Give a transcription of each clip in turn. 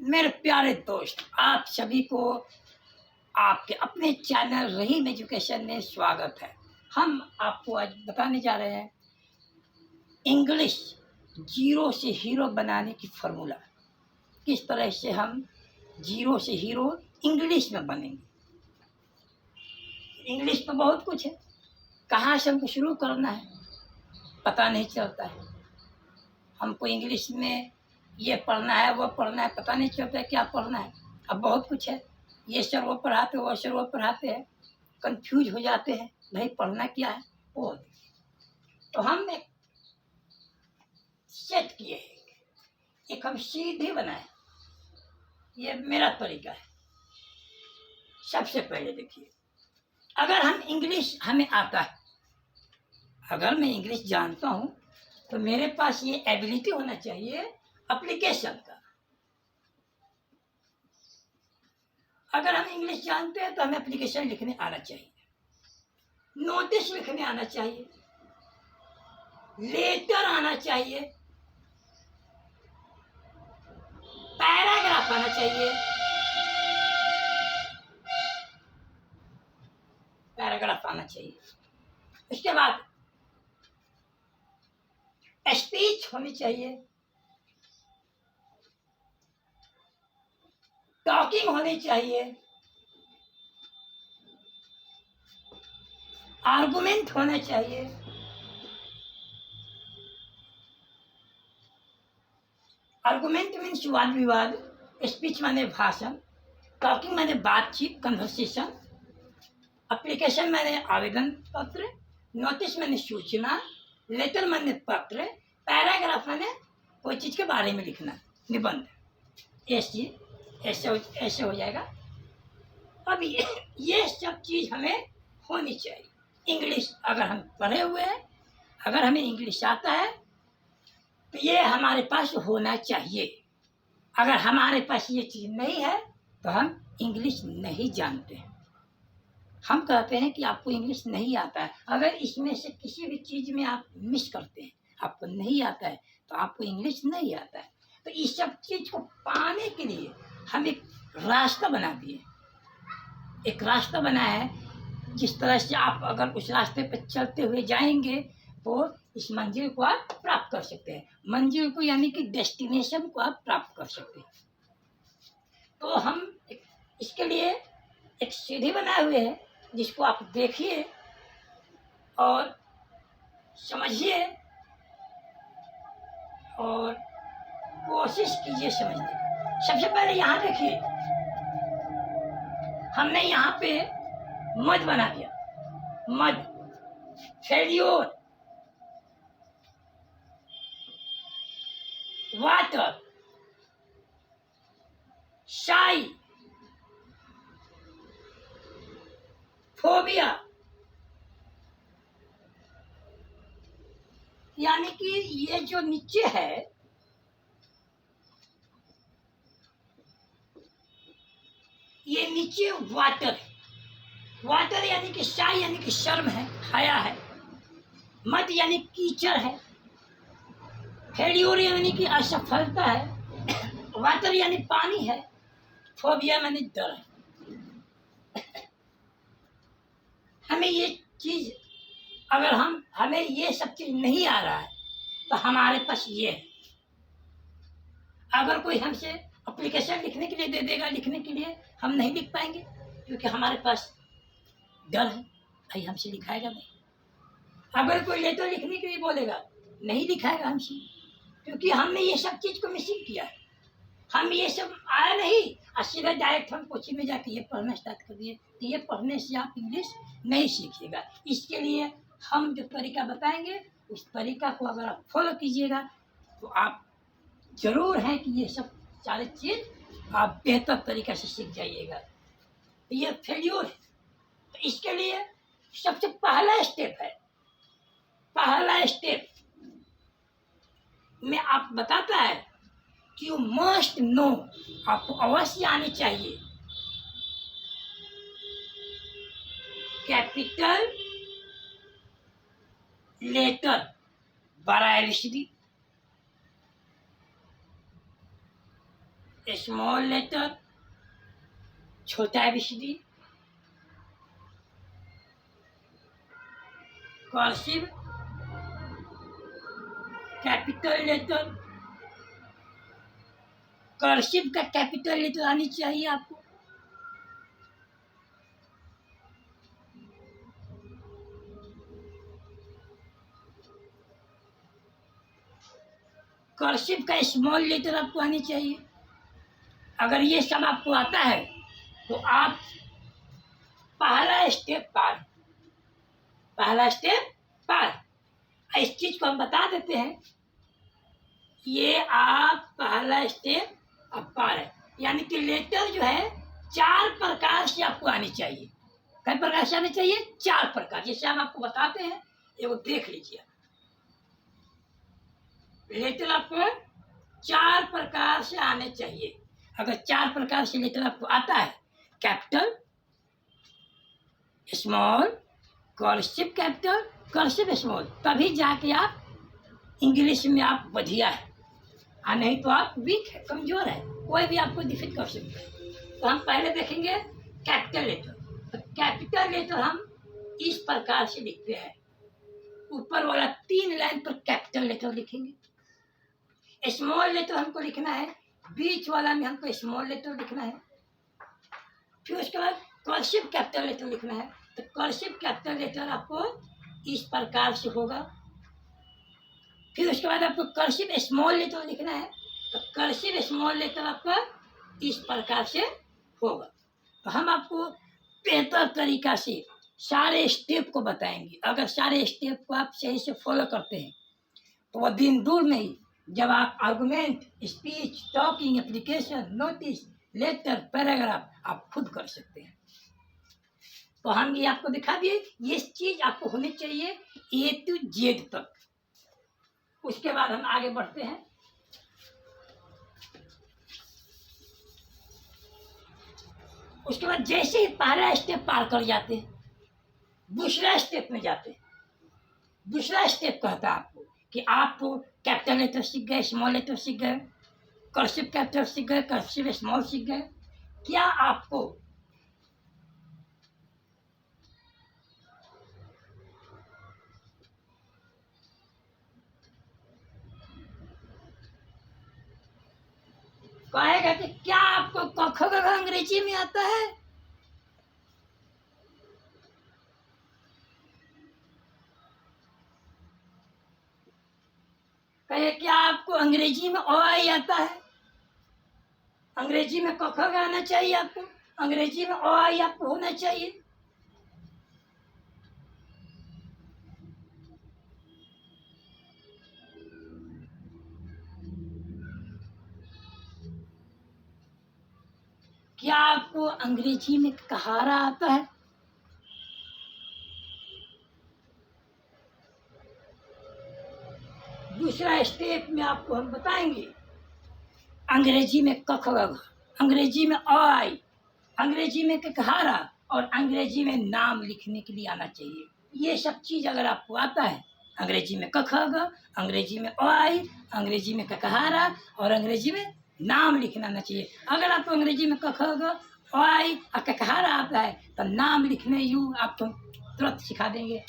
मेरे प्यारे दोस्त, आप सभी को आपके अपने चैनल रहीम एजुकेशन में स्वागत है। हम आपको आज बताने जा रहे हैं इंग्लिश जीरो से हीरो बनाने की फार्मूला। किस तरह से हम जीरो से हीरो इंग्लिश में बनेंगे। इंग्लिश तो बहुत कुछ है, कहाँ से हमको शुरू करना है पता नहीं चलता है। हमको इंग्लिश में ये पढ़ना है वो पढ़ना है, पता नहीं चलता है क्या पढ़ना है। अब बहुत कुछ है, ये सर वो पढ़ाते वो सर वो पढ़ाते हैं, कंफ्यूज हो जाते हैं भाई पढ़ना क्या है वो। तो हम एक सेट किए, एक हम सीधे बनाए। ये मेरा तरीका है। सबसे पहले देखिए, अगर हम इंग्लिश हमें आता है, अगर मैं इंग्लिश जानता हूँ तो मेरे पास ये एबिलिटी होना चाहिए एप्लीकेशन का। अगर हम इंग्लिश जानते हैं तो हमें एप्लीकेशन लिखने आना चाहिए, नोटिस लिखने आना चाहिए, लेटर आना चाहिए, पैराग्राफ आना चाहिए। पैराग्राफ आना चाहिए। उसके बाद स्पीच होनी चाहिए, टॉकिंग होनी चाहिए, आर्गुमेंट होना चाहिए, आर्गुमेंट मीन्स वाद विवाद, स्पीच माने भाषण, टॉकिंग माने बातचीत कन्वर्सेशन, एप्लीकेशन माने आवेदन पत्र, नोटिस माने सूचना, लेटर माने पत्र, पैराग्राफ माने कोई चीज के बारे में लिखना, निबंध। ऐसे हो जाएगा। अब ये सब चीज हमें होनी चाहिए। इंग्लिश अगर हम पढ़े हुए हैं, अगर हमें इंग्लिश आता है तो ये हमारे पास होना चाहिए। अगर हमारे पास ये चीज नहीं है तो हम इंग्लिश नहीं जानते हैं। हम कहते हैं कि आपको इंग्लिश नहीं आता है। अगर इसमें से किसी भी चीज में आप मिस करते हैं, आपको नहीं आता है, तो आपको इंग्लिश नहीं आता है। तो इस सब चीज को पाने के लिए हम एक रास्ता बना दिए, एक रास्ता बनाया है। जिस तरह से आप अगर उस रास्ते पर चलते हुए जाएंगे तो इस मंजिल को आप प्राप्त कर सकते हैं। मंजिल को यानी कि डेस्टिनेशन को आप प्राप्त कर सकते हैं। तो हम इसके लिए एक सीढ़ी बनाए हुए हैं, जिसको आप देखिए और समझिए और कोशिश कीजिए समझने की। सबसे पहले यहाँ देखिए, हमने यहाँ पे मध बना दिया, मध, फेल्योर, वाटर, शाई, फोबिया। यानी कि ये जो नीचे है, ये नीचे वाटर है। वाटर यानी कि शाई यानी कि शर्म है, हया है। मद यानी कीचड़ है। फेल्योर यानी कि असफलता है। वाटर यानी पानी है। फोबिया यानी डर है। हमें ये चीज, अगर हमें ये सब चीज नहीं आ रहा है तो हमारे पास ये है। अगर कोई हमसे एप्लीकेशन लिखने के लिए दे देगा, लिखने के लिए हम नहीं लिख पाएंगे, क्योंकि हमारे पास डर है, भाई हमसे लिखाएगा नहीं। अगर कोई लेटर लिखने के लिए बोलेगा, नहीं लिखाएगा हमसे, क्योंकि हमने ये सब चीज को मिसिंग किया है। हम ये सब आया नहीं और सीधा डायरेक्ट हम कोचिंग में जाके ये पढ़ना स्टार्ट कर दिए। तो ये पढ़ने से आप इंग्लिश नहीं सीखिएगा। इसके लिए हम जो तरीका बताएंगे, उस तरीका को अगर आप फॉलो कीजिएगा तो आप जरूर हैं कि ये सब सारी चीज आप बेहतर तरीके से सीख जाइएगा। तो ये फेल्योर है। तो इसके लिए सबसे पहला स्टेप है, पहला स्टेप में आप बताता है कि यू मस्ट नो, आपको अवश्य आनी चाहिए कैपिटल लेटर, बड़ा एबीसीडी, स्मॉल लेटर छोटा ABCD, cursive capital letter, cursive का कैपिटल लेटर आनी चाहिए आपको। कर्सिव का स्मॉल लेटर आपको आनी चाहिए। अगर ये सब आपको आता है तो आप पहला स्टेप पार, पहला स्टेप पार। इस चीज को हम बता देते हैं, ये आप पहला स्टेप अब पार है। यानी कि लेटर जो है 4 प्रकार से आपको आनी चाहिए। कई प्रकार से आनी चाहिए? 4 प्रकार। जैसे हम आपको बताते हैं, ये वो देख लीजिए। लेटर आपको 4 प्रकार से आने चाहिए। अगर 4 प्रकार से लेटर आपको आता है, capital, small, cursive capital, cursive small, तभी जाके आप इंग्लिश में आप बढ़िया है। नहीं तो आप वीक है, कमजोर है, कोई भी आपको डिफीट कर सकता है। तो हम पहले देखेंगे कैपिटल लेटर। तो कैपिटल लेटर हम इस प्रकार से लिखते हैं। ऊपर वाला 3 लाइन पर कैपिटल लेटर लिखेंगे। स्मॉल लेटर हमको लिखना है, बीच वाला में हमको स्मॉल लेटर लिखना है। फिर उसके बाद कर्सिव कैपिटल लेटर लिखना है। तो कर्सिव कैपिटल लेटर आपको इस प्रकार से होगा। फिर उसके बाद आपको कर्सिव स्मॉल लेटर लिखना है। तो कर्सिव स्मॉल लेटर आपका इस प्रकार से होगा। तो हम आपको बेहतर तरीका से सारे स्टेप को बताएंगे। अगर सारे स्टेप को आप सही से फॉलो करते हैं तो वह दिन दूर नहीं, जब आप argument, speech, talking, application, notice, letter, paragraph आप खुद कर सकते हैं। तो हम ये आपको दिखा दिए, ये चीज आपको होनी चाहिए A to Z तक। उसके बाद हम आगे बढ़ते हैं। उसके बाद जैसे ही पहला स्टेप पार कर जाते हैं, दूसरा स्टेप में जाते हैं। दूसरा स्टेप कहता है आपको कि आप कैपिटल लेटर सीख गए, स्मॉल लेटर सीख गए, कर्सिव कैपिटल सीख गए, कर्सिव स्मॉल सीख गए। क्या आपको कहेगा कि क्या आपको क ख ग घ अंग्रेजी में आता है? कहे क्या आपको अंग्रेजी में अ आ आता है? अंग्रेजी में क ख ग आना चाहिए आपको, अंग्रेजी में अ आ आपको होना चाहिए। क्या आपको अंग्रेजी में कहारा आता है? दूसरा स्टेप में आपको हम बताएंगे अंग्रेजी में क ख ग घ, अंग्रेजी में अ आई, अंग्रेजी में कहारा और अंग्रेजी में नाम लिखने के लिए आना चाहिए। ये सब चीज अगर आपको आता है, अंग्रेजी में क ख ग, अंग्रेजी में अ आई, अंग्रेजी में कहारा और अंग्रेजी में नाम लिखना आना चाहिए। अगर आपको अंग्रेजी में क ख ग, अ आई और कहारा आता है तो नाम लिखने यू आपको तुरंत सिखा देंगे।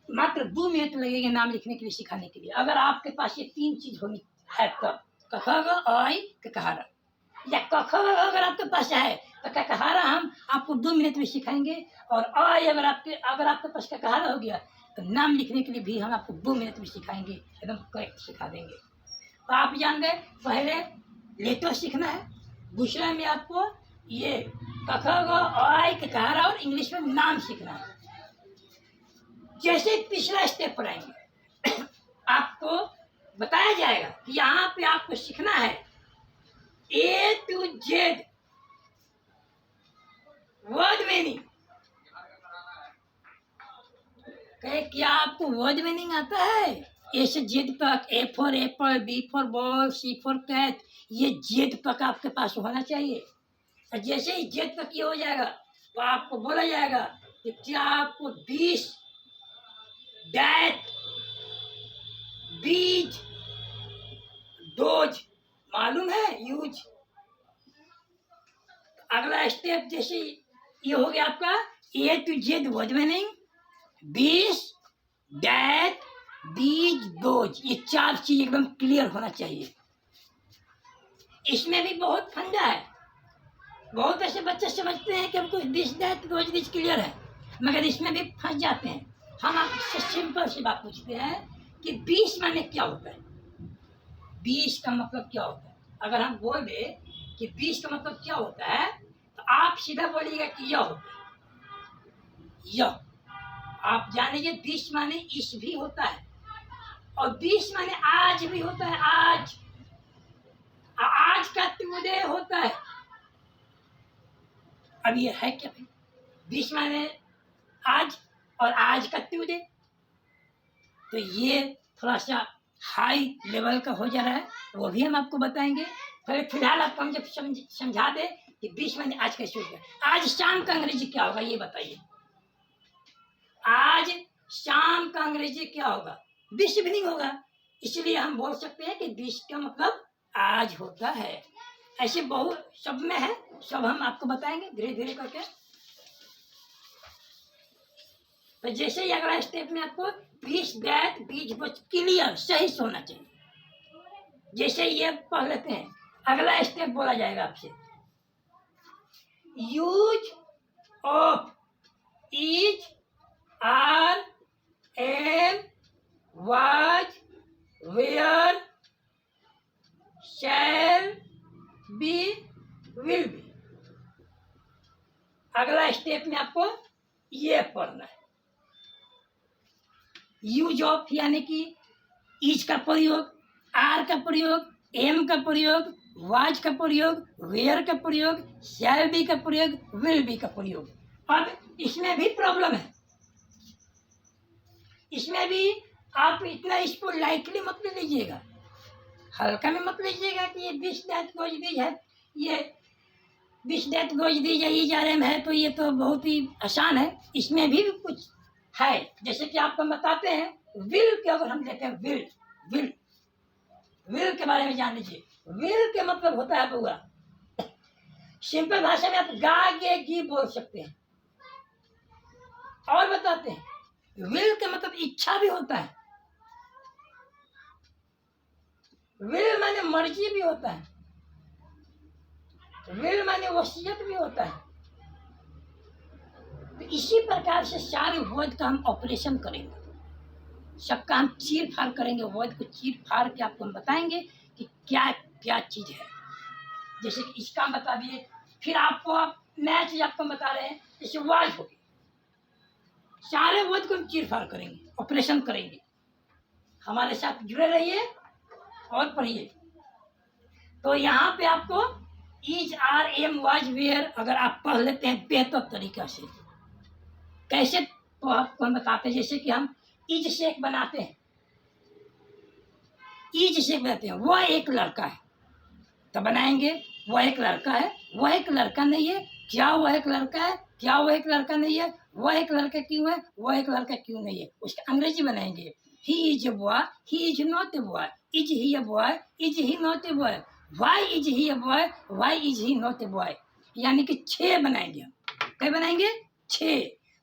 मात्र 2 मिनट लगेंगे नाम लिखने के लिए, सिखाने के लिए। अगर आपके पास ये 3 चीज होनी है तब क ख ग, अ आई, कहारा। या क ख ग अगर आपके पास है तो कहारा हम आपको 2 मिनट में सिखाएंगे। और अ आई अगर आपके पास कहारा हो गया तो नाम लिखने के लिए भी हम आपको 2 मिनट में सिखाएंगे, एकदम करेक्ट सिखा देंगे। तो आप जान गए, पहले लेटर सीखना है, दूसरा में आपको ये क ख ग, अ आई, कहारा और इंग्लिश में नाम सीखना है। जैसे तीसरा स्टेप पर आएंगे आपको बताया जाएगा कि यहाँ पे आपको सीखना है A to Z word meaning. कहे क्या आपको वर्ड मीनिंग आता है? ए से जेड तक, A for apple, B for ball, C for cat, ये जेड तक आपके पास होना चाहिए। और जैसे ही जेड तक ये हो जाएगा तो आपको बोला जाएगा कि क्या आपको 20 डैट, बीज, डोज मालूम है? यूज। अगला स्टेप जैसे ये हो गया आपका A to Z word meaning, this that these those, ये 4 चीज एकदम क्लियर होना चाहिए। इसमें भी बहुत फंडा है। बहुत ऐसे बच्चे समझते हैं कि हमको this that those these clear है, मगर इसमें भी फंस जाते हैं। हम आपसे सिंपल सी बात पूछते हैं कि 20 माने क्या होता है, 20 का मतलब क्या होता है। अगर हम बोल दे कि 20 का मतलब क्या होता है, तो आप सीधा बोलिएगा कि यह होता है, यह। आप जानेंगे 20 माने इस भी होता है, और 20 माने आज भी होता है, आज। आज का टुडे होता है। अब ये है क्या भाई, 20 माने आज और आज का टुडे। तो ये थोड़ा सा हाई लेवल का हो जा रहा है, वो भी हम आपको बताएंगे। फिलहाल आपको हम जब समझा दे कि 20 माने आज कैसे होगा। आज शाम का अंग्रेजी क्या होगा ये बताइए। आज शाम का अंग्रेजी क्या होगा, दिस इवनिंग होगा। इसलिए हम बोल सकते हैं कि दिस का मतलब आज होता है। ऐसे बहुत सब में है, सब हम आपको बताएंगे धीरे धीरे करके। तो जैसे ही अगला स्टेप में आपको दिस दैट दीज बस क्लियर सही से होना चाहिए। जैसे ये पढ़ लेते हैं, अगला स्टेप बोला जाएगा आपसे, use of is, are, am, was, were, shall be, will be. अगला स्टेप में आपको ये पढ़ना है। यूज ऑफ यानी कि इज का प्रयोग, आर का प्रयोग, एम का प्रयोग, वाज का प्रयोग, वेयर का प्रयोग, शैल बी का प्रयोग, विल बी का प्रयोग। अब इसमें भी प्रॉब्लम है। इसमें भी आप इतना इसको लाइटली मत ले लीजिएगा, हल्का में मत लीजिएगा कि ये दिस दैट गोज दीज है, ये दिस दैट गोज दीज है, इज आर एम है, तो ये तो बहुत ही आसान है। इसमें भी कुछ है, जैसे कि आपको बताते हैं विल के, अगर हम लेते हैं विल, विल विल के बारे में जान लीजिए। विल के मतलब होता है बुआ, सिंपल भाषा में आप गा गे गी बोल सकते हैं। और बताते हैं विल का मतलब इच्छा भी होता है, विल माने मर्जी भी होता है, विल माने वसीयत भी होता है। तो इसी प्रकार से सारे वर्ड का हम ऑपरेशन करेंगे, सबका हम चीर फाड़ करेंगे, वर्ड को चीर फाड़ के आपको हम बताएंगे कि क्या क्या चीज है। जैसे कि इसका हम बता दिए, फिर आपको आप नया चीज आपको बता रहे हैं, जैसे वाज हो गई। सारे वर्ड को हम चीर फाड़ करेंगे, ऑपरेशन करेंगे। हमारे साथ जुड़े रहिए और पढ़िए। तो यहाँ पे आपको is, are, am, was, were अगर आप पढ़ लेते हैं बेहतर तरीका से, कैसे तो आपको हम बताते हैं। जैसे कि हम इज से एक बनाते हैं, इज से बनाते हैं, वह एक लड़का है, तो बनाएंगे वह एक लड़का है, वह एक लड़का नहीं है, क्या वह एक लड़का है, क्या वह एक लड़का नहीं है, वह एक लड़का क्यों है, वह एक लड़का क्यों नहीं है। उसका अंग्रेजी बनाएंगे, he is a boy, he is not a boy, is he a boy, is he not a boy, why is he a boy, why is he not a boy. यानी कि 6 बनाएंगे हम। क्या बनाएंगे? 6।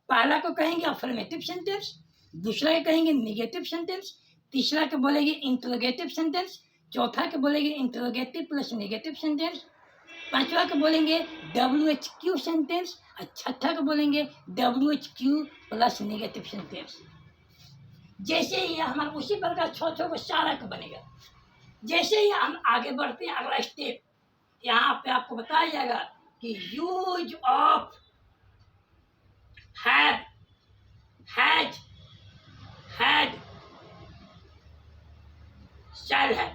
पहला को कहेंगे अफर्मेटिव सेंटेंस, दूसरा को कहेंगे निगेटिव सेंटेंस, तीसरा को बोलेंगे इंटरोगेटिव सेंटेंस, चौथा को बोलेंगे इंटरोगेटिव प्लस नेगेटिव सेंटेंस, पांचवा को बोलेंगे WHQ सेंटेंस, और छठा को बोलेंगे WHQ प्लस नेगेटिव सेंटेंस। जैसे ही हमारा उसी प्रकार छठों को सारा का बनेगा। जैसे ही हम आगे बढ़ते हैं, अगला स्टेप यहाँ पे आपको बताया जाएगा कि use of have, has, had, shall है,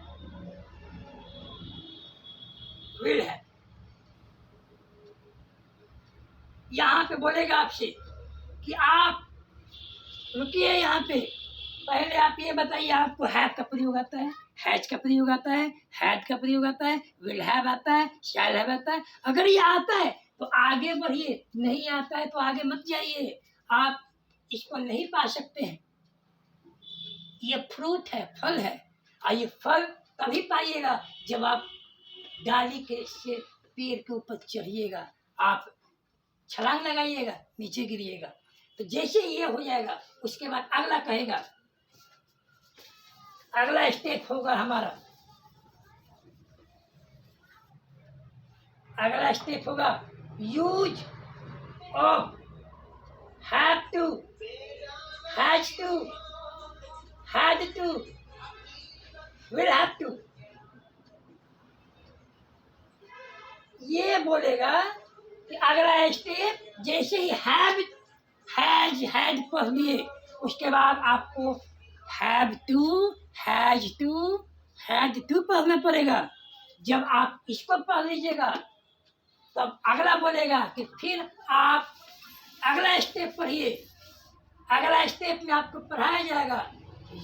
विल है। यहाँ पे बोलेगा आपसे कि आप रुकिए, यहाँ पे पहले आप ये बताइए आपको हैव का प्रयोग आता है, हैज का प्रयोग आता है, हैड का प्रयोग आता है, विल हैव आता है, शैल हैव आता है। अगर ये आता है तो आगे बढ़िए, नहीं आता है तो आगे मत जाइए, आप इसको नहीं पा सकते हैं। ये फ्रूट है, फल है, और ये फल तभी पाइएगा जब आप डाली के से पेड़ के ऊपर चढ़िएगा, आप छलांग लगाइएगा, नीचे गिरिएगा। तो जैसे ये हो जाएगा उसके बाद अगला कहेगा, अगला स्टेप होगा हमारा, अगला स्टेप होगा use of have to, has to, had to, will have to. ये बोलेगा कि अगला स्टेप जैसे ही हैव, हैज, हैड पढ़ लिए, उसके बाद आपको have to, has to, had to पढ़ना पड़ेगा। जब आप इसको पढ़ लीजिएगा तब अगला बोलेगा कि फिर आप अगला स्टेप पढ़िए। अगला स्टेप में आपको पढ़ाया जाएगा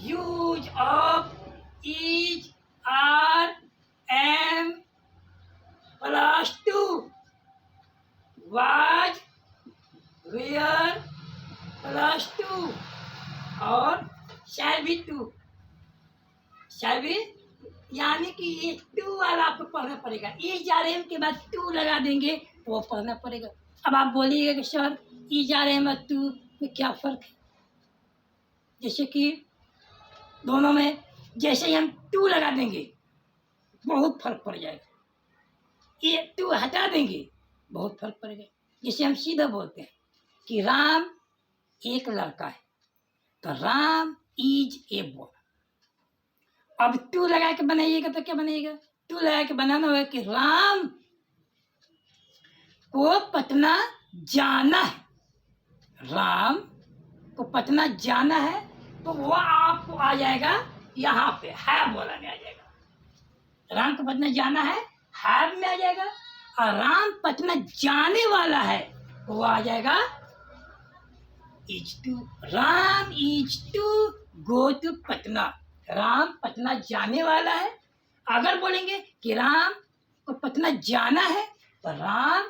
use of is, are, am plus to, was, were plus to और shall be to. Shall be यानी कि ये टू वाला आपको पढ़ना पड़ेगा। इज आर एम के बाद टू लगा देंगे तो वो पढ़ना पड़ेगा। अब आप बोलिएगा कि सर इज आर एम और टू में क्या फ़र्क है? जैसे कि दोनों में जैसे ही हम टू लगा देंगे बहुत फर्क पड़ जाएगा, ये टू हटा देंगे बहुत फर्क पड़ेगा। जैसे हम सीधा बोलते हैं कि राम एक लड़का है, तो राम इज ए बॉय। अब टू लगा के बनाइएगा तो क्या बनेगा? टू लगा के बनाना होगा कि राम को पटना जाना है, राम को पटना जाना है, तो वो आपको आ जाएगा यहाँ पे है बोला में आ जाएगा। राम को पटना जाना है हैव में आ जाएगा, और राम पटना जाने वाला है तो वो आ जाएगा is to. Ram is to go to Patna, Ram Patna जाने वाला है। अगर बोलेंगे कि राम को पटना जाना है तो Ram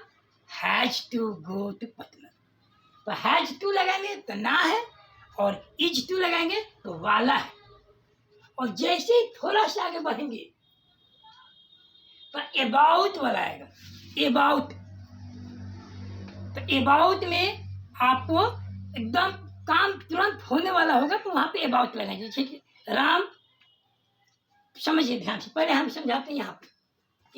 has to go to Patna, तो हैज टू लगाएंगे तो ना है, और इज टू लगाएंगे तो वाला है। और जैसे ही थोड़ा सा आगे बढ़ेंगे तो अबाउट वाला आएगा, अबाउट। तो अबाउट में आपको एकदम काम तुरंत होने वाला होगा तो वहां पे अबाउट लगाएंगे। जैसे कि राम, समझिए ध्यान से, पहले हम समझाते हैं यहाँ पे